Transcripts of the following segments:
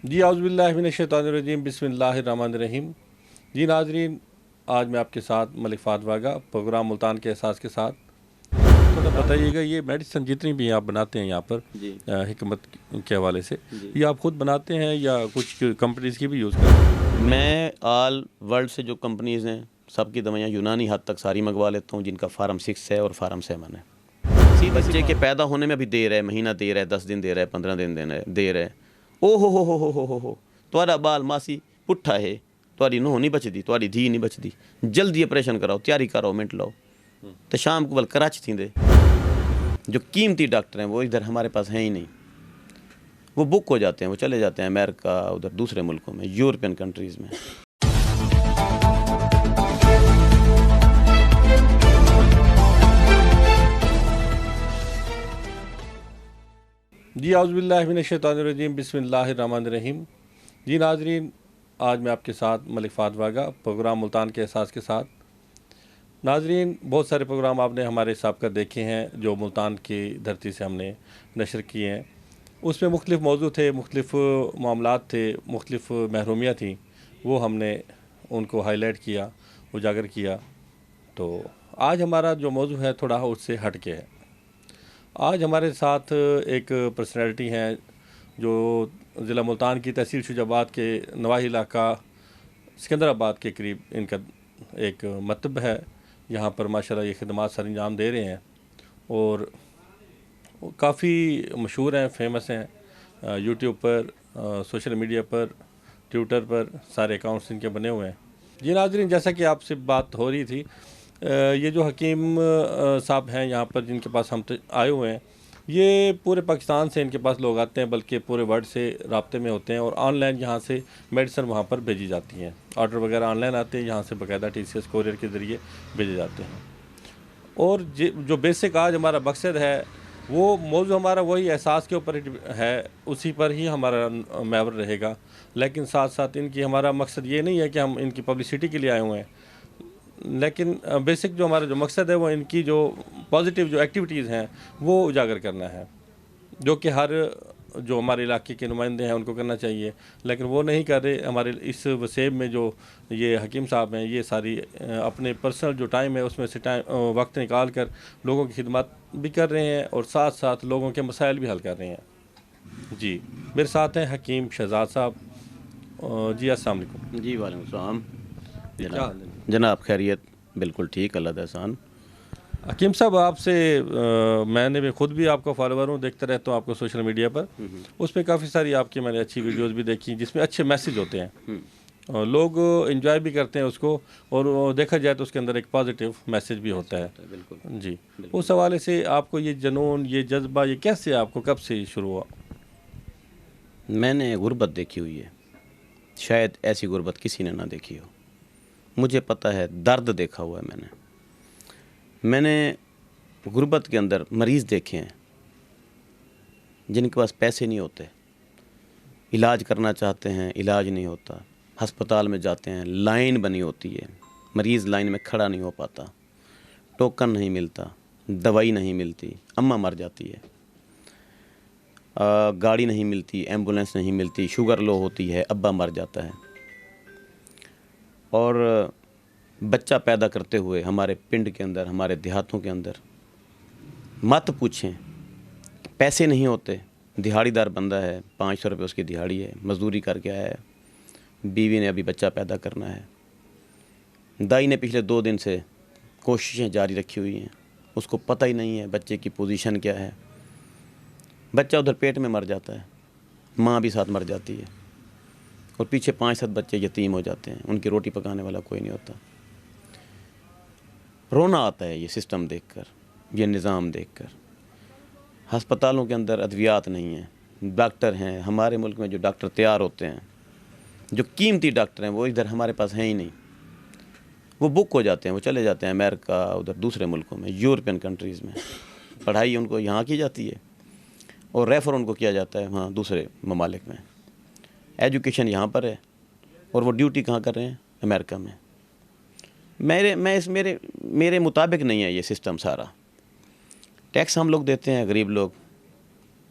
جی اعوذ باللہ من الشیطان الرجیم بسم اللہ الرحمن الرحیم۔ جی ناظرین، آج میں آپ کے ساتھ ملک فہد واگا پروگرام ملتان کے احساس کے ساتھ تھوڑا بتائیے گا، یہ میڈیسن جتنی بھی آپ بناتے ہیں یہاں پر حکمت کے حوالے سے، یہ آپ خود بناتے ہیں یا کچھ کمپنیز کی بھی یوز کرتے ہیں؟ میں آل ورلڈ سے جو کمپنیز ہیں سب کی دوائیاں یونانی حد تک ساری منگوا لیتا ہوں، جن کا فارم 6 ہے اور فارم 7 ہے۔ بچے کے پیدا ہونے میں ابھی دیر ہے، مہینہ دیر ہے، 10 دن دیر ہے، 15 دن دیر ہے۔ او ہو تھوڑا بال ماسی پٹھا ہے، تھوڑی نوہ نہیں بچتی، تھوڑی دھی نہیں بچتی، جلدی آپریشن کراؤ، تیاری کرو، منٹ لاؤ تو شام کو بل کراچ تھی دے۔ جو قیمتی ڈاکٹر ہیں وہ ادھر ہمارے پاس ہیں ہی نہیں، وہ بک ہو جاتے ہیں، وہ چلے جاتے ہیں امریکہ، ادھر دوسرے ملکوں میں، یورپین کنٹریز میں۔ جی اعوذ باللہ من الشیطان الرجیم بسم اللہ الرحمن الرحیم۔ جی ناظرین، آج میں آپ کے ساتھ ملک فہد واگا پروگرام ملتان کے احساس کے ساتھ۔ ناظرین، بہت سارے پروگرام آپ نے ہمارے سابقہ دیکھے ہیں جو ملتان کی دھرتی سے ہم نے نشر کیے ہیں۔ اس میں مختلف موضوع تھے، مختلف معاملات تھے، مختلف محرومیاں تھیں، وہ ہم نے ان کو ہائی لائٹ کیا، اجاگر کیا۔ تو آج ہمارا جو موضوع ہے تھوڑا اس سے ہٹ کے ہے۔ آج ہمارے ساتھ ایک پرسنالٹی ہیں جو ضلع ملتان کی تحصیل شجاع آباد کے نواحی علاقہ سکندر آباد کے قریب ان کا ایک مکتب ہے۔ یہاں پر ماشاءاللہ یہ خدمات سر انجام دے رہے ہیں اور کافی مشہور ہیں، فیمس ہیں، یوٹیوب پر، سوشل میڈیا پر، ٹویٹر پر سارے اکاؤنٹس ان کے بنے ہوئے ہیں۔ جی ناظرین، جیسا کہ آپ سے بات ہو رہی تھی، یہ جو حکیم صاحب ہیں یہاں پر جن کے پاس ہم آئے ہوئے ہیں، یہ پورے پاکستان سے ان کے پاس لوگ آتے ہیں، بلکہ پورے ورلڈ سے رابطے میں ہوتے ہیں اور آن لائن یہاں سے میڈیسن وہاں پر بھیجی جاتی ہیں۔ آرڈر وغیرہ آن لائن آتے ہیں، یہاں سے باقاعدہ TCS کوریئر کے ذریعے بھیجے جاتے ہیں۔ اور جو بیسک آج ہمارا مقصد ہے، وہ موضوع ہمارا وہی احساس کے اوپر ہے، اسی پر ہی ہمارا محور رہے گا۔ لیکن ساتھ ساتھ ان کی ہمارا مقصد یہ نہیں ہے کہ ہم ان کی پبلسٹی کے لیے آئے ہوئے ہیں، لیکن بیسک جو ہمارا جو مقصد ہے وہ ان کی جو پازیٹیو جو ایکٹیویٹیز ہیں وہ اجاگر کرنا ہے، جو کہ ہر جو ہمارے علاقے کے نمائندے ہیں ان کو کرنا چاہیے، لیکن وہ نہیں کر رہے۔ ہمارے اس وسیب میں جو یہ حکیم صاحب ہیں، یہ ساری اپنے پرسنل جو ٹائم ہے اس میں سے وقت نکال کر لوگوں کی خدمات بھی کر رہے ہیں اور ساتھ ساتھ لوگوں کے مسائل بھی حل کر رہے ہیں۔ جی میرے ساتھ ہیں حکیم شہزاد صاحب۔ جی السلام علیکم۔ جی وعلیکم السلام جناب، خیریت؟ بالکل ٹھیک، اللہ کا احسان۔ حکیم صاحب، آپ سے میں نے بھی خود بھی آپ کا فالوور ہوں، دیکھتا رہتا ہوں آپ کو سوشل میڈیا پر۔ اس پہ کافی ساری آپ کی میں نے اچھی ویڈیوز بھی دیکھی جس میں اچھے میسیج ہوتے ہیں، لوگ انجوائے بھی کرتے ہیں اس کو، اور دیکھا جائے تو اس کے اندر ایک پازیٹیو میسیج بھی ہوتا ہے۔ جی اس حوالے سے آپ کو یہ جنون، یہ جذبہ، یہ کیسے آپ کو کب سے شروع ہوا؟ میں نے غربت دیکھی ہوئی ہے، شاید ایسی غربت کسی نے نہ دیکھی ہو۔ مجھے پتہ ہے، درد دیکھا ہوا ہے میں نے غربت کے اندر مریض دیکھے ہیں جن کے پاس پیسے نہیں ہوتے، علاج کرنا چاہتے ہیں، علاج نہیں ہوتا، ہسپتال میں جاتے ہیں، لائن بنی ہوتی ہے، مریض لائن میں کھڑا نہیں ہو پاتا، ٹوکن نہیں ملتا، دوائی نہیں ملتی، اماں مر جاتی ہے، گاڑی نہیں ملتی، ایمبولینس نہیں ملتی، شوگر لو ہوتی ہے، ابا مر جاتا ہے۔ اور بچہ پیدا کرتے ہوئے ہمارے پنڈ کے اندر، ہمارے دیہاتوں کے اندر مت پوچھیں، پیسے نہیں ہوتے، دہاڑی دار بندہ ہے، 500 روپے اس کی دہاڑی ہے، مزدوری کر کے آیا ہے، بیوی نے ابھی بچہ پیدا کرنا ہے، دائی نے پچھلے 2 دن سے کوششیں جاری رکھی ہوئی ہیں، اس کو پتہ ہی نہیں ہے بچے کی پوزیشن کیا ہے، بچہ ادھر پیٹ میں مر جاتا ہے، ماں بھی ساتھ مر جاتی ہے، اور پیچھے 5-7 بچے یتیم ہو جاتے ہیں، ان کی روٹی پکانے والا کوئی نہیں ہوتا۔ رونا آتا ہے یہ سسٹم دیکھ کر، یہ نظام دیکھ کر۔ ہسپتالوں کے اندر ادویات نہیں ہیں، ڈاکٹر ہیں، ہمارے ملک میں جو ڈاکٹر تیار ہوتے ہیں، جو قیمتی ڈاکٹر ہیں، وہ ادھر ہمارے پاس ہیں ہی نہیں، وہ بک ہو جاتے ہیں، وہ چلے جاتے ہیں امریکہ، ادھر دوسرے ملکوں میں، یورپین کنٹریز میں۔ پڑھائی ان کو یہاں کی جاتی ہے اور ریفر ان کو کیا جاتا ہے وہاں دوسرے ممالک میں۔ ایجوکیشن یہاں پر ہے اور وہ ڈیوٹی کہاں کر رہے ہیں؟ امریکہ میں۔ میرے مطابق نہیں ہے یہ سسٹم سارا۔ ٹیکس ہم لوگ دیتے ہیں، غریب لوگ،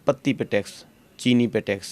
پتی پہ ٹیکس، چینی پہ ٹیکس،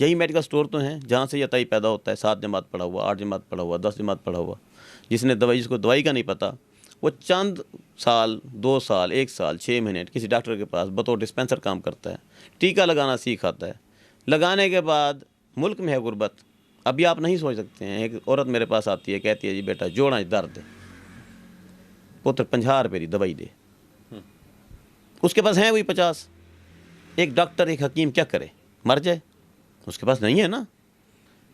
یہی میڈیکل سٹور تو ہیں جہاں سے یہ عطائی پیدا ہوتا ہے. 7 جماعت پڑھا ہوا, 8 جماعت پڑھا ہوا, 10 جماعت پڑھا ہوا, جس کو دوائی کا نہیں پتہ, وہ چند سال, 2 سال, 1 سال, 6 مہینے کسی ڈاکٹر کے پاس بطور ڈسپینسر کام کرتا ہے, ٹیکہ لگانا سیکھ آتا ہے. لگانے کے بعد ملک میں ہے غربت. ابھی آپ نہیں سوچ سکتے ہیں, ایک عورت میرے پاس آتی ہے, کہتی ہے جی بیٹا جوڑاں درد ہے, پتر 50 روپے کی دوائی دے. اس کے پاس ہیں وہی 50. ایک ڈاکٹر, ایک حکیم کیا کرے, مر جائے؟ اس کے پاس نہیں ہے نا.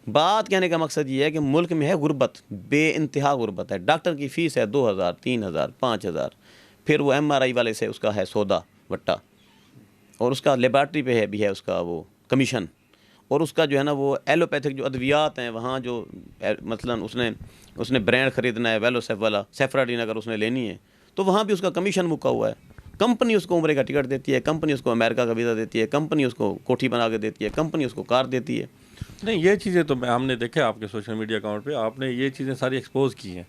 بات کہنے کا مقصد یہ ہے کہ ملک میں ہے غربت, بے انتہا غربت ہے. ڈاکٹر کی فیس ہے 2000, 3000, 5000. پھر وہ MRI والے سے اس کا ہے سودا وٹا, اور اس کا لیبارٹری پہ ہے بھی ہے اس کا وہ کمیشن, اور اس کا جو ہے نا وہ ایلوپیتھک جو ادویات ہیں وہاں جو مثلا اس نے برانڈ خریدنا ہے ویلوسیف والا, سیفراڈین اگر اس نے لینی ہے تو وہاں بھی اس کا کمیشن مکا ہوا ہے. کمپنی اس کو عمرے کا ٹکٹ دیتی ہے, کمپنی اس کو امریکہ کا ویزا دیتی ہے, کمپنی اس کو کوٹھی بنا کے دیتی ہے, کمپنی اس کو کار دیتی ہے. نہیں, یہ چیزیں تو ہم نے دیکھا آپ کے سوشل میڈیا اکاؤنٹ پہ, آپ نے یہ چیزیں ساری ایکسپوز کی ہیں.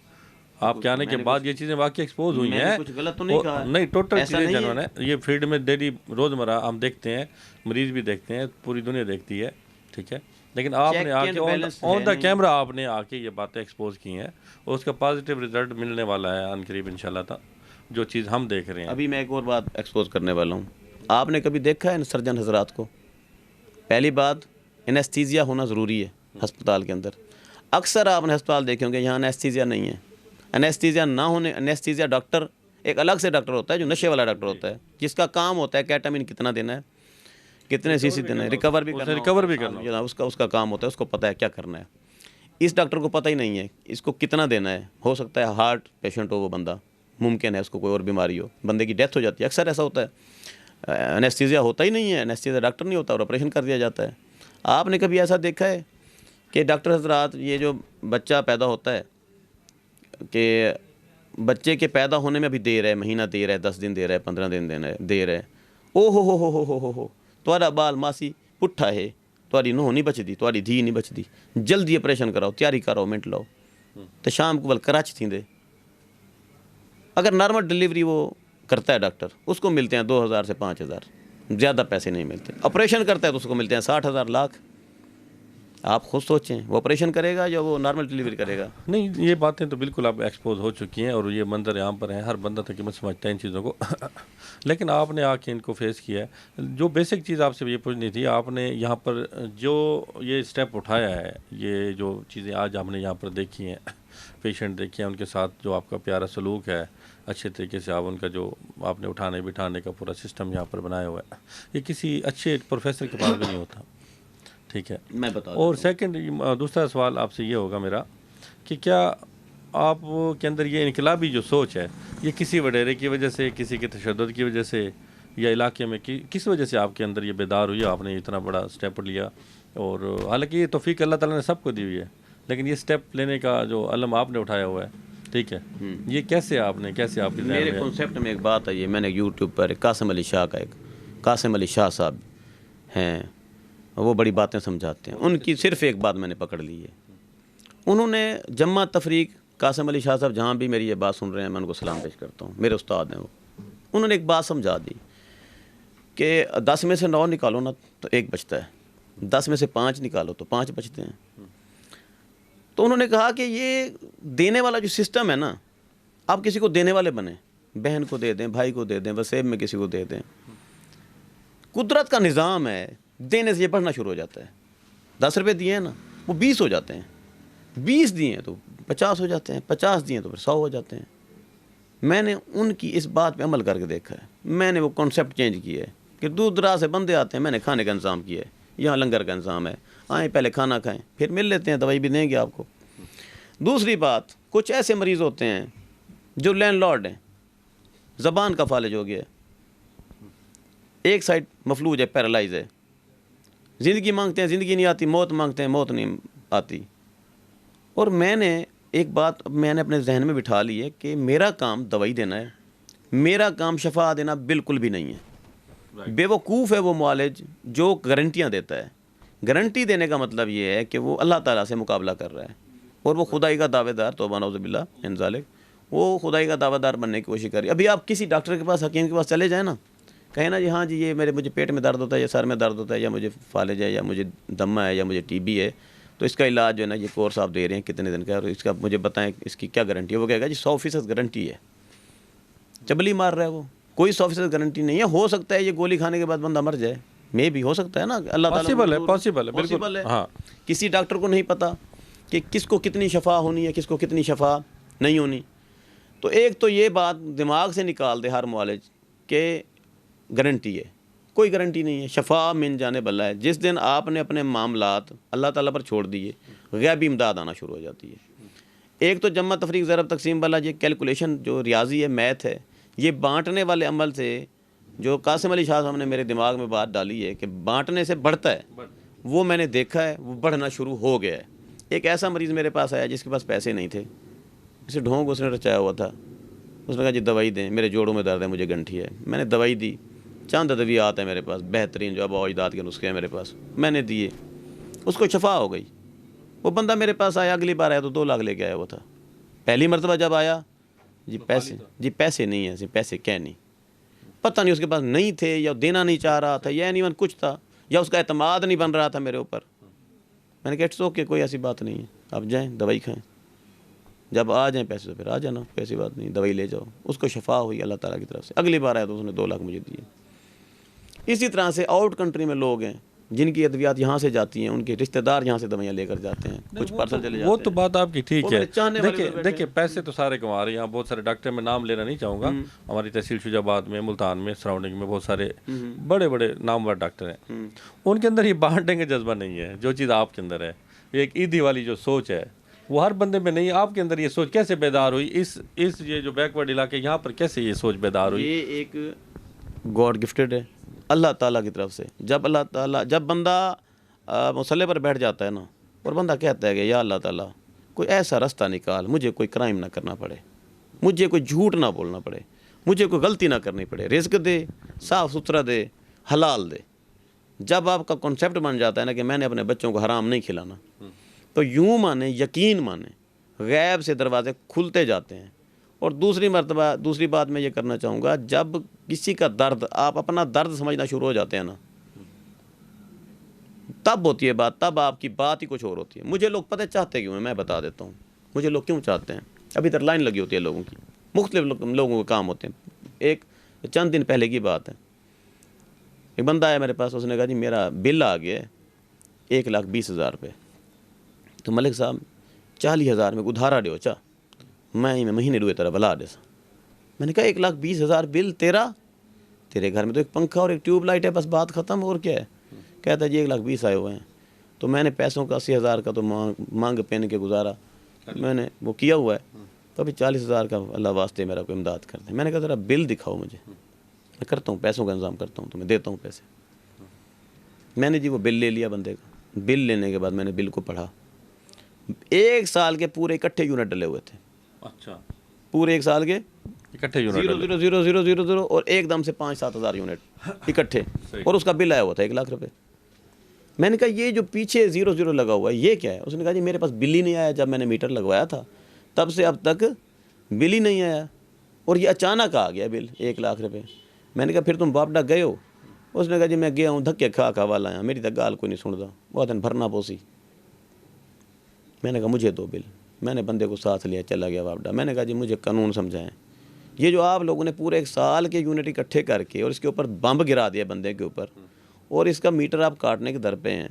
آپ کے آنے کے بعد یہ چیزیں واقعی ایکسپوز ہوئی ہیں. کچھ غلط تو نہیں کہا؟ نہیں, ٹوٹل چیزیں جنہوں نے یہ فیلڈ میں ڈیلی روزمرہ ہم دیکھتے ہیں, مریض بھی دیکھتے ہیں, پوری دنیا دیکھتی ہے, ٹھیک ہے. لیکن آپ نے آ کے آن دا کیمرہ آپ نے آ کے یہ باتیں ایکسپوز کی ہیں, اور اس کا پازیٹیو رزلٹ ملنے والا ہے ان قریب انشاءاللہ تعالی, جو چیز ہم دیکھ رہے ہیں. ابھی میں ایک اور بات ایکسپوز کرنے والا ہوں. آپ نے کبھی دیکھا ہے سرجن حضرات کو؟ پہلی بات, انیستھیزیا ہونا ضروری ہے ہسپتال کے اندر. اکثر آپ نے ہسپتال دیکھے ہوں گے یہاں انیستھیزیا نہیں ہے. انیستھیزیا نہ ہونے, انیستھیزیا ڈاکٹر ایک الگ سے ڈاکٹر ہوتا ہے جو نشے والا ڈاکٹر ہوتا ہے, جس کا کام ہوتا ہے کیٹامین کتنا دینا ہے, کتنے سی دینا ہے, ریکور بھی کرنا, اس کا کام ہوتا ہے, اس کو پتہ ہے کیا کرنا ہے. اس ڈاکٹر کو پتہ ہی نہیں ہے اس کو کتنا دینا ہے. ہو سکتا ہے ہارٹ پیشنٹ ہو وہ بندہ, ممکن ہے اس کو کوئی اور بیماری ہو, بندے کی ڈیتھ ہو جاتی ہے. اکثر ایسا ہوتا ہے, انیستھیزیا ہوتا ہی نہیں ہے, انیستھیزیا ڈاکٹر نہیں ہوتا اور آپریشن کر دیا جاتا ہے. آپ نے کبھی ایسا دیکھا ہے کہ ڈاکٹر حضرات یہ جو بچہ پیدا ہوتا ہے کہ بچے کے پیدا ہونے میں ابھی دیر ہے, مہینہ دیر ہے, 10 دن دیر ہے, 15 دن دیر ہے, او ہو تھوڑا بال ماسی پٹھا ہے, تھوڑی نوہ نہیں بچتی, تھوڑی دھی نہیں بچتی, جلدی آپریشن کراؤ, تیاری کراؤ, منٹ لاؤ, تو شام کو بل کراچ تھیں دے. اگر نارمل ڈلیوری وہ کرتا ہے ڈاکٹر, اس کو ملتے ہیں 2000 سے 5000, زیادہ پیسے نہیں ملتے. آپریشن کرتا ہے تو اس کو ملتے ہیں 60,000 لاکھ. آپ خود سوچیں وہ آپریشن کرے گا یا وہ نارمل ڈلیوری کرے گا؟ نہیں, یہ باتیں تو بالکل آپ ایکسپوز ہو چکی ہیں, اور یہ منظر عام پر ہیں, ہر بندہ تقریباً سمجھتا ہے ان چیزوں کو. لیکن آپ نے آ کے ان کو فیس کیا ہے. جو بیسک چیز آپ سے یہ پوچھنی تھی, آپ نے یہاں پر جو یہ اسٹیپ اٹھایا ہے, یہ جو چیزیں آج ہم نے یہاں پر دیکھی ہیں, پیشنٹ دیکھے ہیں, ان کے ساتھ جو آپ کا پیارا سلوک ہے, اچھے طریقے سے آپ ان کا جو آپ نے اٹھانے بٹھانے کا پورا سسٹم یہاں پر بنایا ہوا ہے, یہ کسی اچھے پروفیسر کے پاس بھی نہیں ہوتا, ٹھیک ہے. میں بتا اور سیکنڈ, دوسرا سوال آپ سے یہ ہوگا میرا کہ کیا آپ کے اندر یہ انقلابی جو سوچ ہے, یہ کسی وڈیرے کی وجہ سے, کسی کے تشدد کی وجہ سے, یا علاقے میں کس وجہ سے آپ کے اندر یہ بیدار ہوئی, آپ نے اتنا بڑا اسٹیپ لیا؟ اور حالانکہ یہ توفیق اللہ تعالیٰ نے سب کو دی ہوئی ہے, لیکن یہ اسٹیپ لینے کا جو علم آپ نے اٹھایا ہوا ہے, ٹھیک ہے, یہ کیسے آپ کی میرے کنسیپٹ میں ایک بات ہے, یہ میں نے یوٹیوب پر قاسم علی شاہ کا, ایک قاسم علی شاہ صاحب ہیں, وہ بڑی باتیں سمجھاتے ہیں. ان کی صرف ایک بات میں نے پکڑ لی ہے. انہوں نے جمع تفریق, قاسم علی شاہ صاحب جہاں بھی میری یہ بات سن رہے ہیں میں ان کو سلام پیش کرتا ہوں, میرے استاد ہیں وہ. انہوں نے ایک بات سمجھا دی کہ 10 میں سے 9 نکالو نا تو 1 بچتا ہے, 10 میں سے 5 نکالو تو 5 بچتے ہیں. تو انہوں نے کہا کہ یہ دینے والا جو سسٹم ہے نا, آپ کسی کو دینے والے بنیں, بہن کو دے دیں, بھائی کو دے دیں, وسیب میں کسی کو دے دیں. قدرت کا نظام ہے, دینے سے یہ بڑھنا شروع ہو جاتا ہے. 10 روپے دیے ہیں نا وہ 20 ہو جاتے ہیں, 20 دیے ہیں تو 50 ہو جاتے ہیں, 50 دیے ہیں تو پھر 100 ہو جاتے ہیں. میں نے ان کی اس بات پہ عمل کر کے دیکھا ہے. میں نے وہ کنسیپٹ چینج کیا ہے کہ دور دراز سے بندے آتے ہیں, میں نے کھانے کا انتظام کیا ہے, یہاں لنگر کا انتظام ہے, آئیں پہلے کھانا کھائیں, پھر مل لیتے ہیں, دوائی بھی دیں گے آپ کو. دوسری بات, کچھ ایسے مریض ہوتے ہیں جو لینڈ لارڈ ہیں, زبان کا فالج ہو گیا ہے, ایک سائڈ مفلوج ہے, پیرالائز ہے, زندگی مانگتے ہیں, زندگی نہیں آتی, موت مانگتے ہیں, موت نہیں آتی. اور میں نے ایک بات میں نے اپنے ذہن میں بٹھا لی ہے کہ میرا کام دوائی دینا ہے, میرا کام شفا دینا بالکل بھی نہیں ہے. بے وقوف ہے وہ معالج جو گارنٹیاں دیتا ہے. گارنٹی دینے کا مطلب یہ ہے کہ وہ اللہ تعالیٰ سے مقابلہ کر رہا ہے, اور وہ خدائی کا دعوے دار, توبہ نعوذ باللہ من ذالک, وہ خدائی کا دعوے دار بننے کی کوشش کر رہی ہے. ابھی آپ کسی ڈاکٹر کے پاس, حکیم کے پاس چلے جائیں نا, کہیں نا جی ہاں جی یہ مجھے پیٹ میں درد ہوتا ہے یا سر میں درد ہوتا ہے یا مجھے فالج ہے یا مجھے دمہ ہے یا مجھے ٹی بی ہے، تو اس کا علاج جو ہے نا یہ کورس آپ دے رہے ہیں کتنے دن کا، اور اس کا مجھے بتائیں اس کی کیا گارنٹی ہے؟ وہ کہے گا جی 100% گارنٹی ہے، چبلی مار رہا ہے وہ، کوئی 100% گارنٹی نہیں ہے، ہو سکتا ہے یہ گولی کھانے کے بعد بندہ مر جائے، میں بھی ہو سکتا ہے نا، اللہ تعالیٰ پاسبل ہے بالکل، ہاں کسی ڈاکٹر کو نہیں پتہ کہ کس کو کتنی شفا ہونی ہے کس کو کتنی شفا نہیں ہونی. تو ایک تو یہ بات دماغ سے نکال دے ہر معالج کہ گارنٹی ہے، کوئی گارنٹی نہیں ہے، شفا من جانب اللہ ہے. جس دن آپ نے اپنے معاملات اللہ تعالیٰ پر چھوڑ دیے غیبی امداد آنا شروع ہو جاتی ہے. ایک تو جمع تفریق ضرب تقسیم والا یہ کیلکولیشن جو ریاضی ہے میتھ ہے، یہ بانٹنے والے عمل سے جو قاسم علی شاہ صاحب نے میرے دماغ میں بات ڈالی ہے کہ بانٹنے سے بڑھتا ہے، وہ میں نے دیکھا ہے، وہ بڑھنا شروع ہو گیا ہے. ایک ایسا مریض میرے پاس آیا جس کے پاس پیسے نہیں تھے، اسے ڈھونگ اس نے رچایا ہوا تھا. اس نے کہا جی دوائی دیں، میرے جوڑوں میں درد ہے، مجھے گنٹھی ہے. میں نے دوائی دی، چند ادویات ہیں میرے پاس بہترین جو آباء و اجداد کے نسخے ہیں میرے پاس، میں نے دیے، اس کو شفا ہو گئی. وہ بندہ میرے پاس آیا، اگلی بار آیا تو 2 لاکھ لے کے آیا ہوا تھا. پہلی مرتبہ جب آیا جی پیسے نہیں ہیں، پیسے کیا نہیں، پتہ نہیں اس کے پاس نہیں تھے یا دینا نہیں چاہ رہا تھا یا نہیں کچھ تھا یا اس کا اعتماد نہیں بن رہا تھا میرے اوپر. میں نے کہا اٹس اوکے، کوئی ایسی بات نہیں ہے، آپ جائیں دوائی کھائیں، جب آ جائیں پیسے تو پھر آ جانا، کوئی ایسی بات نہیں، دوائی لے جاؤ. اس کو شفا ہوئی اللہ تعالیٰ کی طرف سے. اگلی بار آیا تو اس نے 2 لاکھ مجھے دیے. اسی طرح سے آؤٹ کنٹری میں لوگ ہیں جن کی ادویات یہاں سے جاتی ہیں، ان کے رشتہ دار یہاں سے دوائیاں لے کر جاتے ہیں، کچھ پارسل چلے جاتے ہیں. وہ تو بات آپ کی ٹھیک ہے. دیکھیے دیکھیے پیسے تو سارے کما رہے ہیں. یہاں بہت سارے ڈاکٹر، میں نام لینا نہیں چاہوں گا، ہماری تحصیل شجاع آباد میں، ملتان میں، سراؤنڈنگ میں بہت سارے بڑے بڑے نامور ڈاکٹر ہیں. ان کے اندر یہ بانٹنے کا جذبہ نہیں ہے جو چیز آپ کے اندر ہے. ایک عیدی والی جو سوچ ہے وہ ہر بندے میں نہیں. آپ کے اندر یہ سوچ کیسے بیدار ہوئی؟ اس یہ جو بیکورڈ علاقے یہاں پر کیسے یہ سوچ بیدار ہوئی؟ یہ ایک گاڈ گفٹڈ ہے اللہ تعالیٰ کی طرف سے. جب بندہ مصلی پر بیٹھ جاتا ہے نا، اور بندہ کہتا ہے کہ یا اللہ تعالیٰ کوئی ایسا رستہ نکال، مجھے کوئی کرائم نہ کرنا پڑے، مجھے کوئی جھوٹ نہ بولنا پڑے، مجھے کوئی غلطی نہ کرنی پڑے، رزق دے، صاف ستھرا دے، حلال دے. جب آپ کا کنسیپٹ بن جاتا ہے نا کہ میں نے اپنے بچوں کو حرام نہیں کھلانا، تو یوں مانے، یقین مانے، غیب سے دروازے کھلتے جاتے ہیں. اور دوسری بات میں یہ کرنا چاہوں گا، جب کسی کا درد آپ اپنا درد سمجھنا شروع ہو جاتے ہیں نا، تب ہوتی ہے بات، تب آپ کی بات ہی کچھ اور ہوتی ہے. مجھے لوگ پتہ چاہتے کیوں ہیں، میں بتا دیتا ہوں مجھے لوگ کیوں چاہتے ہیں. ابھی تک لائن لگی ہوتی ہے لوگوں کی، مختلف لوگوں کے کام ہوتے ہیں. ایک چند دن پہلے کی بات ہے، ایک بندہ آیا میرے پاس، اس نے کہا جی میرا بل آ گیا 1,20,000 روپے، تو ملک صاحب 40,000 میں ادھارا ڈیو چا میں مہینے ڈوئے طرح بلا دے سا. میں نے کہا 1,20,000 بل تیرے گھر میں تو ایک پنکھا اور ایک ٹیوب لائٹ ہے، بس بات ختم، اور کیا ہے؟ کہتا ہے جی 1,20,000 آئے ہوئے ہیں. تو میں نے پیسوں کا 80,000 کا تو مانگ پہن کے گزارا، میں نے وہ کیا ہوا ہے، تو ابھی 40,000 کا اللہ واسطے میرا کوئی امداد کر دیں. میں نے کہا ذرا بل دکھاؤ مجھے، میں کرتا ہوں، پیسوں کا انتظام کرتا ہوں، تو میں دیتا ہوں پیسے. میں نے جی وہ بل لے لیا بندے کا. بل لینے کے بعد میں نے بل کو پڑھا، 1 سال کے پورے اکٹھے یونٹ ڈلے ہوئے تھے. اچھا، پورے 1 سال کے اکٹھے یونٹ 0,0,0,0,0 اور ایک دم سے 5-7 ہزار یونٹ اکٹھے، اور اس کا بل آیا ہوا تھا 1,00,000 روپے. میں نے کہا یہ جو پیچھے 0,0 لگا ہوا ہے یہ کیا ہے؟ اس نے کہا جی میرے پاس بل ہی نہیں آیا، جب میں نے میٹر لگوایا تھا تب سے اب تک بل ہی نہیں آیا، اور یہ اچانک آ گیا بل 1,00,000 روپے. میں نے کہا پھر تم باپڈا گئے ہو؟ اس نے کہا جی میں گیا ہوں، دھکے کھا والا آیا، میری تو گال کوئی نہیں سنتا، بہت بھرنا پوسی. میں نے کہا مجھے دو بل. میں نے بندے کو ساتھ لیا، چلا گیا باپڈا. میں نے کہا جی مجھے قانون سمجھائیں، یہ جو آپ لوگوں نے پورے 1 سال کے یونٹ اکٹھے کر کے اور اس کے اوپر بمب گرا دیا بندے کے اوپر، اور اس کا میٹر آپ کاٹنے کے در پہ ہیں،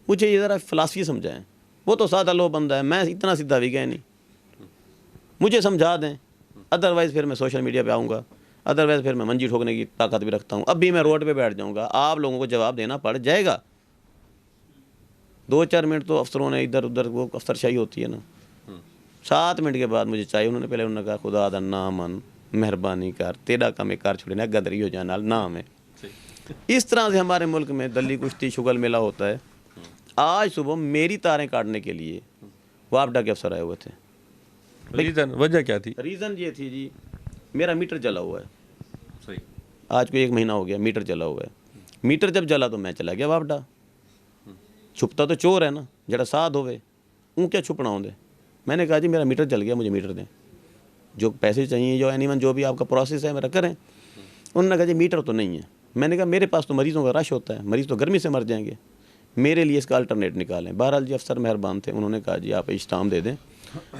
مجھے یہ ذرا فلاسفی سمجھائیں. وہ تو سادہ لو بندہ ہے، میں اتنا سیدھا بھی گیا نہیں، مجھے سمجھا دیں، ادروائز پھر میں سوشل میڈیا پہ آؤں گا، ادروائز پھر میں منجی ٹھوکنے کی طاقت بھی رکھتا ہوں. اب بھی میں روڈ پہ بیٹھ جاؤں گا، آپ لوگوں کو جواب دینا پڑ جائے گا. 2-4 منٹ تو افسروں نے ادھر ادھر، وہ افسر شاہی ہوتی ہے نا، 7 منٹ کے بعد مجھے چاہیے. انہوں نے کہا خدا دا نام من، مہربانی کر، تیرا کام کار چھوڑے، گدری ہو جانا نام ہے. اس طرح سے ہمارے ملک میں دلی کشتی شغل میلہ ہوتا ہے. آج صبح میری تاریں کاٹنے کے لیے واپڈا کے افسر آئے ہوئے تھے. وجہ کیا تھی؟ ریزن یہ تھی جی میرا میٹر جلا ہوا ہے. صحیح. آج کو 1 مہینہ ہو گیا میٹر جلا ہوا ہے. میٹر جب جلا تو میں چلا گیا واپڈا. چھپتا تو چور ہے نا، جڑا ساتھ ہوئے اون کیا چھپنا ہوں دے. میں نے کہا جی میرا میٹر جل گیا، مجھے میٹر دیں، جو پیسے چاہیے، جو اینی ون جو بھی آپ کا پروسیس ہے میرا کریں. انہوں نے کہا جی میٹر تو نہیں ہے. میں نے کہا میرے پاس تو مریضوں کا رش ہوتا ہے, مریض تو گرمی سے مر جائیں گے, میرے لیے اس کا الٹرنیٹ نکالیں. بہرحال جی افسر مہربان تھے, انہوں نے کہا جی آپ اسٹام دے دیں,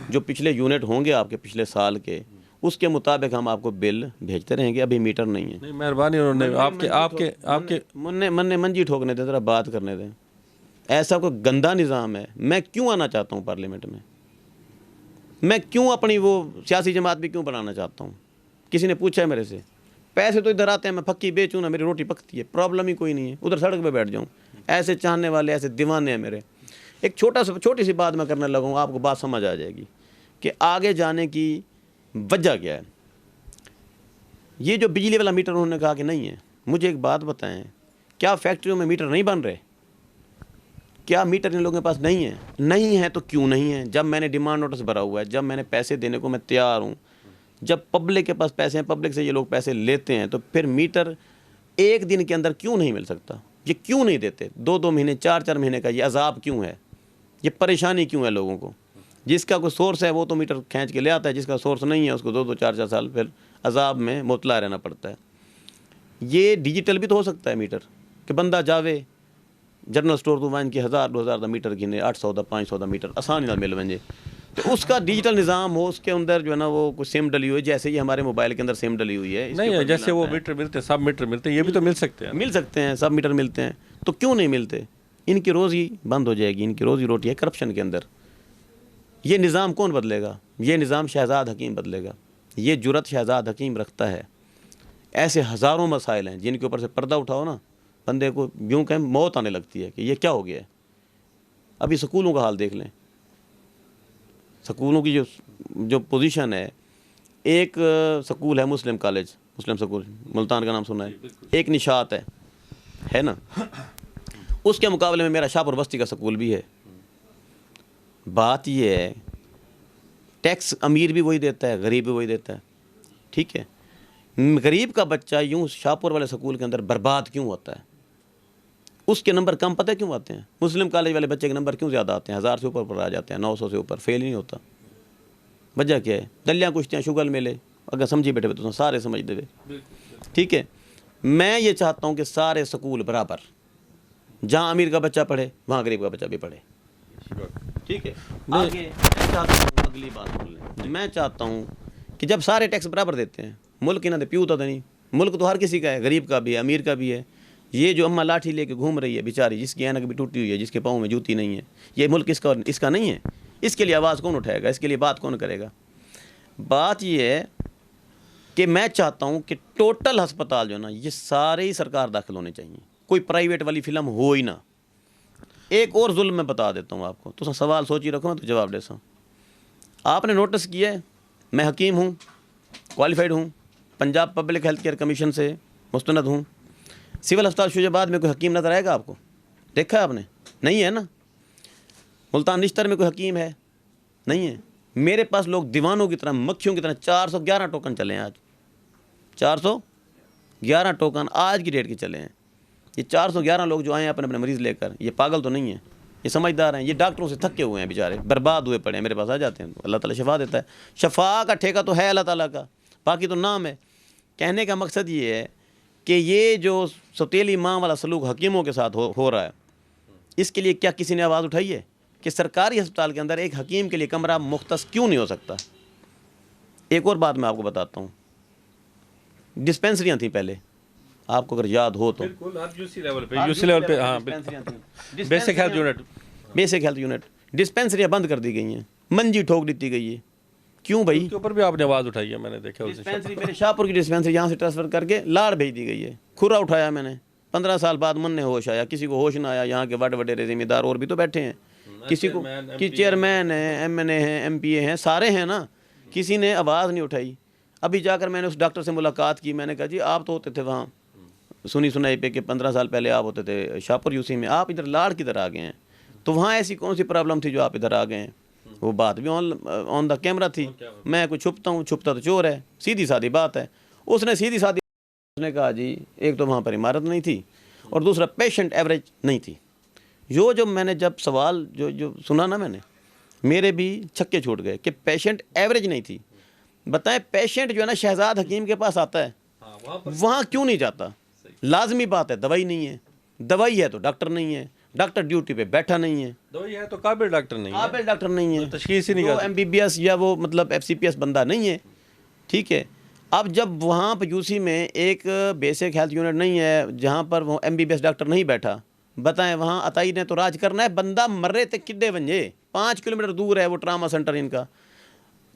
جو پچھلے یونٹ ہوں گے آپ کے پچھلے سال کے, اس کے مطابق ہم آپ کو بل بھیجتے رہیں گے. ابھی میٹر نہیں ہے. نہیں مہربانی, انہوں نے آپ کے مننے منجی ٹھوکنے دیں, ذرا بات کرنے دیں. ایسا کوئی گندا نظام ہے. میں کیوں آنا چاہتا ہوں پارلیمنٹ میں, میں کیوں اپنی وہ سیاسی جماعت بھی کیوں بنانا چاہتا ہوں. کسی نے پوچھا ہے میرے سے, پیسے تو ادھر آتے ہیں, میں پھکی بیچوں نا, میری روٹی پکتی ہے, پرابلم ہی کوئی نہیں ہے, ادھر سڑک پہ بیٹھ جاؤں. ایسے چاہنے والے, ایسے دیوانے ہیں میرے. ایک چھوٹی سی بات میں کرنے لگوں, آپ کو بات سمجھ آ جائے گی کہ آگے جانے کی وجہ کیا ہے. یہ جو بجلی والا میٹر انہوں نے کہا کہ نہیں ہے, مجھے ایک بات بتائیں, کیا فیکٹریوں میں میٹر نہیں بن رہے؟ کیا میٹر ان لوگوں کے پاس نہیں ہے؟ نہیں ہے تو کیوں نہیں ہے؟ جب میں نے ڈیمانڈ نوٹس بھرا ہوا ہے, جب میں نے پیسے دینے کو میں تیار ہوں, جب پبلک کے پاس پیسے ہیں, پبلک سے یہ لوگ پیسے لیتے ہیں, تو پھر میٹر ایک دن کے اندر کیوں نہیں مل سکتا؟ یہ کیوں نہیں دیتے؟ 2 مہینے 4 مہینے کا یہ عذاب کیوں ہے؟ یہ پریشانی کیوں ہے لوگوں کو؟ جس کا کوئی سورس ہے وہ تو میٹر کھینچ کے لے آتا ہے, جس کا سورس نہیں ہے اس کو 2 4 سال پھر عذاب میں مبتلا رہنا پڑتا ہے. یہ ڈیجیٹل بھی تو ہو سکتا ہے میٹر, کہ بندہ جاوے جنرل سٹور تو وائن کی 1000-2000 دا میٹر گھنے, 800 دا 500 دا میٹر آسانی نہ مل ونجے, تو اس کا ڈیجیٹل نظام ہو, اس کے اندر جو ہے نا وہ کچھ سم ڈلی ہوئی, جیسے ہی ہمارے موبائل کے اندر سم ڈلی ہوئی ہے. نہیں ہے, جیسے وہ میٹر ملتے ہیں, سب میٹر ملتے ہیں, یہ بھی تو مل سکتے ہیں. مل سکتے ہیں, سب میٹر ملتے ہیں, تو کیوں نہیں ملتے؟ ان کی روزی بند ہو جائے گی, ان کی روزی روٹی ہے کرپشن کے اندر. یہ نظام کون بدلے گا؟ یہ نظام شہزاد حکیم بدلے گا. یہ جرت شہزاد حکیم رکھتا ہے. ایسے ہزاروں مسائل ہیں جن کے اوپر سے پردہ اٹھاؤ نا, بندے کو یوں کہیں موت آنے لگتی ہے کہ یہ کیا ہو گیا ہے. ابھی سکولوں کا حال دیکھ لیں, سکولوں کی جو پوزیشن ہے. ایک سکول ہے مسلم کالج, مسلم سکول ملتان کا نام سنا ہے, ایک نشاط ہے نا, اس کے مقابلے میں میرا شاہپور بستی کا سکول بھی ہے. بات یہ ہے, ٹیکس امیر بھی وہی دیتا ہے, غریب بھی وہی دیتا ہے, ٹھیک ہے. غریب کا بچہ یوں شاہپور والے سکول کے اندر برباد کیوں ہوتا ہے؟ اس کے نمبر کم پتہ کیوں آتے ہیں؟ مسلم کالج والے بچے کے نمبر کیوں زیادہ آتے ہیں؟ 1000 سے اوپر آ جاتے ہیں, 900 سے اوپر, فیل ہی نہیں ہوتا. وجہ کیا ہے؟ دلیاں کشتیاں شگل میلے, اگر سمجھی بیٹھے ہوئے تو سارے سمجھ دے, ٹھیک ہے. میں یہ چاہتا ہوں کہ سارے سکول برابر, جہاں امیر کا بچہ پڑھے وہاں غریب کا بچہ بھی پڑھے, ٹھیک ہے. آگے میں چاہتا ہوں, اگلی بات بول لیں, میں چاہتا ہوں کہ جب سارے ٹیکس برابر دیتے ہیں, ملک انہوں نے پیو تو نہیں, ملک تو ہر کسی کا ہے, غریب کا بھی ہے, امیر کا بھی ہے. یہ جو اماں لاٹھی لے کے گھوم رہی ہے بیچاری, جس کی اینک بھی ٹوٹی ہوئی ہے, جس کے پاؤں میں جوتی نہیں ہے, یہ ملک اس کا نہیں ہے. اس کے لیے آواز کون اٹھائے گا؟ اس کے لیے بات کون کرے گا؟ بات یہ ہے کہ میں چاہتا ہوں کہ ٹوٹل ہسپتال جو ہے نا, یہ سارے ہی سرکار داخل ہونے چاہیے, کوئی پرائیویٹ والی فلم ہو ہی نہ. ایک اور ظلم میں بتا دیتا ہوں آپ کو, تو سوال سوچی رکھو تو جواب دے سا. آپ نے نوٹس کیا ہے, میں حکیم ہوں, کوالیفائڈ ہوں, Punjab public health care commission سے مستند ہوں. سول ہسپتال شوج آباد میں کوئی حکیم نظر آئے گا آپ کو؟ دیکھا ہے آپ نے؟ نہیں ہے نا. ملتان نشتر میں کوئی حکیم ہے؟ نہیں ہے. میرے پاس لوگ دیوانوں کی طرح, مکھیوں کی طرح 411 ٹوکن چلے ہیں. آج 411 ٹوکن آج کی ڈیٹ کے چلے ہیں. یہ 411 لوگ جو آئے ہیں اپنے اپنے مریض لے کر, یہ پاگل تو نہیں ہیں, یہ سمجھدار ہیں. یہ ڈاکٹروں سے تھکے ہوئے ہیں بیچارے, برباد ہوئے پڑے ہیں, میرے پاس آ جاتے ہیں. اللہ تعالیٰ شفا دیتا ہے. شفا کا ٹھیکہ تو ہے اللہ تعالیٰ کا, باقی تو نام ہے. کہنے کا مقصد یہ ہے کہ یہ جو سوتیلی ماں والا سلوک حکیموں کے ساتھ ہو رہا ہے, اس کے لیے کیا کسی نے آواز اٹھائی ہے کہ سرکاری ہسپتال کے اندر ایک حکیم کے لیے کمرہ مختص کیوں نہیں ہو سکتا؟ ایک اور بات میں آپ کو بتاتا ہوں, ڈسپینسریاں تھیں پہلے, آپ کو اگر یاد ہو تو, لیول پہ ہاں, بیسک ہیلتھ یونٹ ڈسپینسریاں بند کر دی گئی ہیں, منجی ٹھوک دیتی گئی ہے. کیوں بھائی؟ اس کے اوپر بھی آپ نے آواز اٹھائی ہے, میں نے دیکھا. ڈسپینسری میرے شاہپور کی ڈسپینسری یہاں سے ٹرانسفر کر کے لاڑ بھیج دی گئی ہے. کھرا اٹھایا میں نے, 15 سال بعد من نے ہوش آیا, کسی کو ہوش نہ آیا. یہاں کے بڑے وڈیرے ذمہ دار اور بھی تو بیٹھے ہیں, کسی کو چیئرمین ہیں, ایم این اے ہیں, ایم پی اے ہیں, سارے ہیں نا, کسی نے آواز نہیں اٹھائی. ابھی جا کر میں نے اس ڈاکٹر سے ملاقات کی, میں نے کہا جی آپ تو ہوتے تھے وہاں سنی سنائی پہ کہ 15 سال پہلے آپ ہوتے تھے شاہپور یو سی میں, آپ ادھر لاڑ کدھر آ گئے ہیں؟ تو وہاں ایسی کون سی پرابلم تھی جو آپ ادھر آ گئے ہیں؟ وہ بات بھی آن دا کیمرہ تھی. میں کوئی چھپتا ہوں, چھپتا تو چور ہے, سیدھی سادھی بات ہے. اس نے سیدھی سادھی اس نے کہا جی ایک تو وہاں پر عمارت نہیں تھی, اور دوسرا پیشنٹ ایوریج نہیں تھی. جو میں نے جب سوال جو سنا نا, میں نے میرے بھی چھکے چھوٹ گئے کہ پیشنٹ ایوریج نہیں تھی. بتائیں پیشنٹ جو ہے نا شہزاد حکیم کے پاس آتا ہے, وہاں کیوں نہیں جاتا؟ لازمی بات ہے دوائی نہیں ہے، دوائی ہے تو ڈاکٹر نہیں ہے، ڈاکٹر ڈیوٹی پہ بیٹھا نہیں ہے، دوائی ہے تو قابل ڈاکٹر نہیں ہے، قابل ڈاکٹر نہیں ہے، تشخیص ہی نہیں وہ کرتا۔ MBBS یا وہ مطلب FCPS بندہ نہیں ہے، ٹھیک ہے۔ اب جب وہاں پہ UC میں ایک بیسک ہیلتھ یونٹ نہیں ہے جہاں پر وہ MBBS ڈاکٹر نہیں بیٹھا، بتائیں وہاں عطائی نے تو راج کرنا ہے، بندہ مرے تے کڈے ونجے، 5 کلومیٹر دور ہے وہ ٹراما سینٹر ان کا،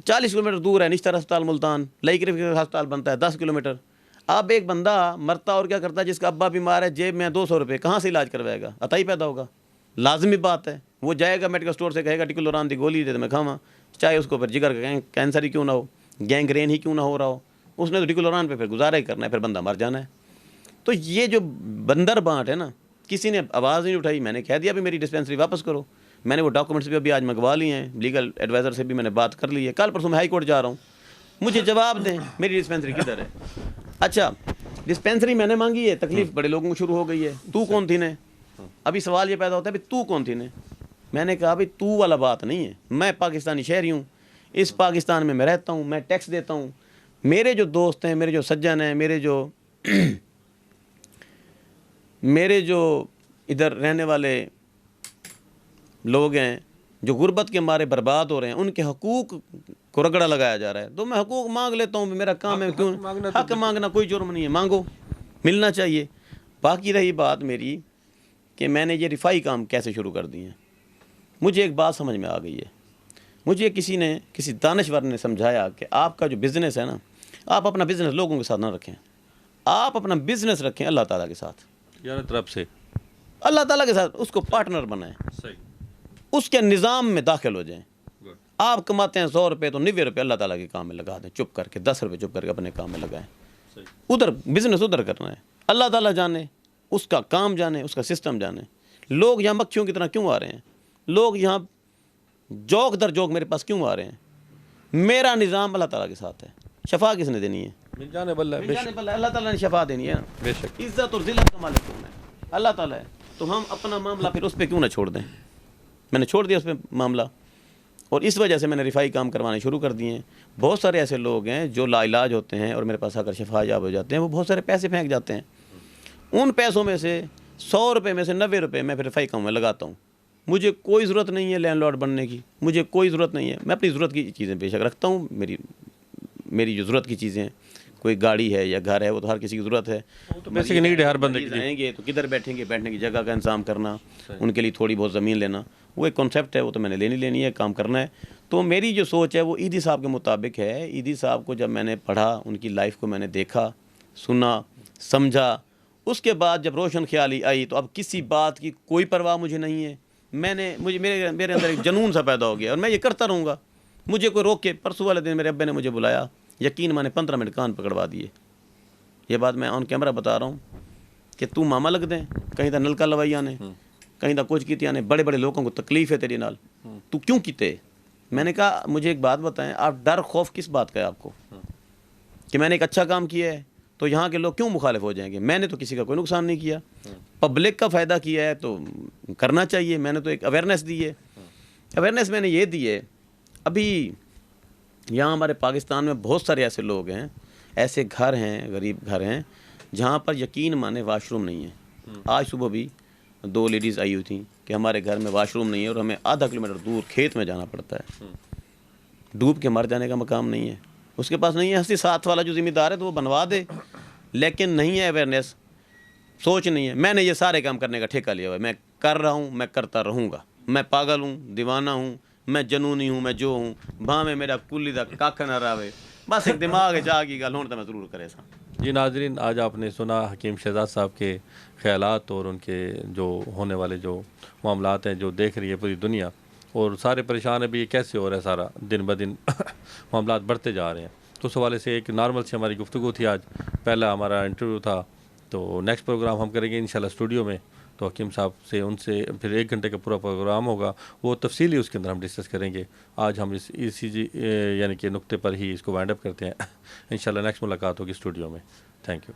40 کلومیٹر دور ہے نشتر ہسپتال ملتان، لئی کرف ہسپتال بنتا ہے 10 کلومیٹر۔ اب ایک بندہ مرتا اور کیا کرتا ہے، جس کا ابا بیمار ہے، جیب میں 200 روپے، کہاں سے علاج کروائے گا؟ عطائی پیدا ہوگا، لازمی بات ہے۔ وہ جائے گا میڈیکل اسٹور سے کہے گا ٹیکولوران دی گولی دے دے میں کھاواں، چاہے اس کو پھر جگر کا کینسر ہی کیوں نہ ہو، گینگرین ہی کیوں نہ ہو رہا ہو، اس نے تو ٹیکولوران پہ پھر گزارا ہی کرنا ہے، پھر بندہ مر جانا ہے۔ تو یہ جو بندر بانٹ ہے نا، کسی نے آواز نہیں اٹھائی، میں نے کہہ دیا بھی میری ڈسپینسری واپس کرو، میں نے وہ ڈاکومنٹس بھی ابھی آج منگوا لیے ہیں، لیگل ایڈوائزر سے بھی میں نے بات کر لی ہے، کل پرسوں میں ہائی کورٹ جا رہا ہوں، مجھے جواب دیں میری ڈسپینسری کدھر ہے۔ اچھا ڈسپینسری میں نے مانگی ہے، تکلیف بڑے لوگوں کو شروع ہو گئی ہے، تو کون تھی نے؟ ابھی سوال یہ پیدا ہوتا ہے بھی تو کون تھی نے؟ میں نے کہا بھی تو والا بات نہیں ہے، میں پاکستانی شہری ہوں، اس پاکستان میں رہتا ہوں، میں ٹیکس دیتا ہوں، میرے جو دوست ہیں، میرے جو سجن ہیں، میرے جو ادھر رہنے والے لوگ ہیں جو غربت کے مارے برباد ہو رہے ہیں، ان کے حقوق کو رگڑا لگایا جا رہا ہے، تو میں حقوق مانگ لیتا ہوں، میرا کام ہے، کیوں حق مانگنا کوئی جرم نہیں ہے، مانگو، ملنا چاہیے۔ باقی رہی بات میری کہ میں نے یہ رفائی کام کیسے شروع کر دی ہیں، مجھے ایک بات سمجھ میں آ گئی ہے، مجھے کسی دانشور نے سمجھایا کہ آپ کا جو بزنس ہے نا، آپ اپنا بزنس لوگوں کے ساتھ نہ رکھیں، آپ اپنا بزنس رکھیں اللہ تعالیٰ کے ساتھ، یار طرف سے اللہ تعالیٰ کے ساتھ اس کو پارٹنر بنائیں، صحیح، اس کے نظام میں داخل ہو جائیں۔ گڈ، آپ کماتے ہیں 100 روپے تو 90 روپے اللہ تعالیٰ کے کام میں لگا دیں، چپ کر کے 10 روپے چپ کر کے اپنے کام میں لگائیں، صحیح، ادھر بزنس ادھر کرنا ہے، اللہ تعالیٰ جانے، اس کا کام جانے، اس کا سسٹم جانے۔ لوگ یہاں مکھیوں کی طرح کیوں آ رہے ہیں؟ لوگ یہاں جوک در جوک میرے پاس کیوں آ رہے ہیں؟ میرا نظام اللہ تعالیٰ کے ساتھ ہے، شفا کس نے دینی ہے؟ من جانے بلّہ، بے شک، اللہ تعالیٰ نے شفا دینی ہے، بے شک، عزت اور ذلت کا مالک کون ہے؟ اللہ تعالیٰ ہے، تو ہم اپنا معاملہ پھر اس پہ کیوں نہ چھوڑ دیں؟ میں نے چھوڑ دیا اس پہ معاملہ، اور اس وجہ سے میں نے رفائی کام کروانے شروع کر دیے ہیں۔ بہت سارے ایسے لوگ ہیں جو لا علاج ہوتے ہیں اور میرے پاس آ کر شفا یاب ہو جاتے ہیں، وہ بہت سارے پیسے پھینک جاتے ہیں، ان پیسوں میں سے 100 روپے میں سے 90 روپے میں پھر رفائی کام میں لگاتا ہوں۔ مجھے کوئی ضرورت نہیں ہے لینڈ لارڈ بننے کی، مجھے کوئی ضرورت نہیں ہے، میں اپنی ضرورت کی چیزیں بے شک رکھتا ہوں، میری جو ضرورت کی چیزیں، کوئی گاڑی ہے یا گھر ہے، وہ تو ہر کسی کی ضرورت ہے، تو بیسک نیڈ ہے ہر بندے کی۔ مریض آئیں گے تو کدھر بیٹھیں گے، بیٹھنے کی جگہ کا انتظام کرنا، ان کے لیے تھوڑی بہت زمین لینا، وہ ایک کانسیپٹ ہے، وہ تو میں نے لینی ہے، کام کرنا ہے۔ تو میری جو سوچ ہے وہ ایدھی صاحب کے مطابق ہے۔ ایدھی صاحب کو جب میں نے پڑھا، ان کی لائف کو میں نے دیکھا، سنا، سمجھا، اس کے بعد جب روشن خیالی آئی تو اب کسی بات کی کوئی پرواہ مجھے نہیں ہے۔ میرے اندر ایک جنون سا پیدا ہو گیا اور میں یہ کرتا رہوں گا، مجھے کوئی روک کے۔ پرسوں والے دن میرے ابے نے مجھے بلایا، یقین مانے 15 منٹ کان پکڑوا دیے۔ یہ بات میں آن کیمرہ بتا رہا ہوں کہ تو ماما لگ دیں، کہیں تا نلکا لوائی آنے، کہیں تا کچھ کیتی آنے، بڑے بڑے لوگوں کو تکلیف ہے تیری نال، تو کیوں کیتے؟ میں نے کہا مجھے ایک بات بتائیں، آپ ڈر خوف کس بات کا ہے آپ کو؟ کہ میں نے ایک اچھا کام کیا ہے تو یہاں کے لوگ کیوں مخالف ہو جائیں گے؟ میں نے تو کسی کا کوئی نقصان نہیں کیا، پبلک کا فائدہ کیا ہے تو کرنا چاہیے۔ میں نے تو ایک اویئرنیس دی ہے، اویئرنیس میں نے یہ دی ہے۔ ابھی یہاں ہمارے پاکستان میں بہت سارے ایسے لوگ ہیں، ایسے گھر ہیں، غریب گھر ہیں، جہاں پر یقین مانے واش روم نہیں ہے۔ آج صبح بھی 2 لیڈیز آئی ہوئی تھیں کہ ہمارے گھر میں واش روم نہیں ہے اور ہمیں آدھا کلومیٹر دور کھیت میں جانا پڑتا ہے، ڈوب کے مر جانے کا مقام نہیں ہے، اس کے پاس نہیں ہے۔ ہنسی ساتھ والا جو ذمہ دار ہے تو وہ بنوا دے، لیکن نہیں ہے اویئرنیس، سوچ نہیں ہے۔ میں نے یہ سارے کام کرنے کا ٹھیکہ لیا ہوا ہے، میں کر رہا ہوں، میں کرتا رہوں گا۔ میں پاگل ہوں، دیوانہ ہوں، میں جنونی ہوں، میں جو ہوں، بھاں میں میرا کلی دا کھ نہ رہے، بس ایک دماغ چاہ کی گل ہوں تو میں ضرور کرے سا۔ جی ناظرین، آج آپ نے سنا حکیم شہزاد صاحب کے خیالات اور ان کے جو ہونے والے جو معاملات ہیں جو دیکھ رہی ہے پوری دنیا، اور سارے پریشان ابھی یہ کیسے ہو رہا ہے، سارا دن بدن معاملات بڑھتے جا رہے ہیں۔ تو اس حوالے سے ایک نارمل سے ہماری گفتگو تھی آج، پہلا ہمارا انٹرویو تھا، تو نیکسٹ پروگرام ہم کریں گے انشاءاللہ اسٹوڈیو میں، تو حکیم صاحب سے ان سے پھر 1 گھنٹے کا پورا پروگرام ہوگا، وہ تفصیلی اس کے اندر ہم ڈسکس کریں گے۔ آج ہم اسی یعنی کہ نقطے پر ہی اس کو وائنڈ اپ کرتے ہیں، انشاءاللہ نیکسٹ ملاقات ہوگی اسٹوڈیو میں۔ Thank you.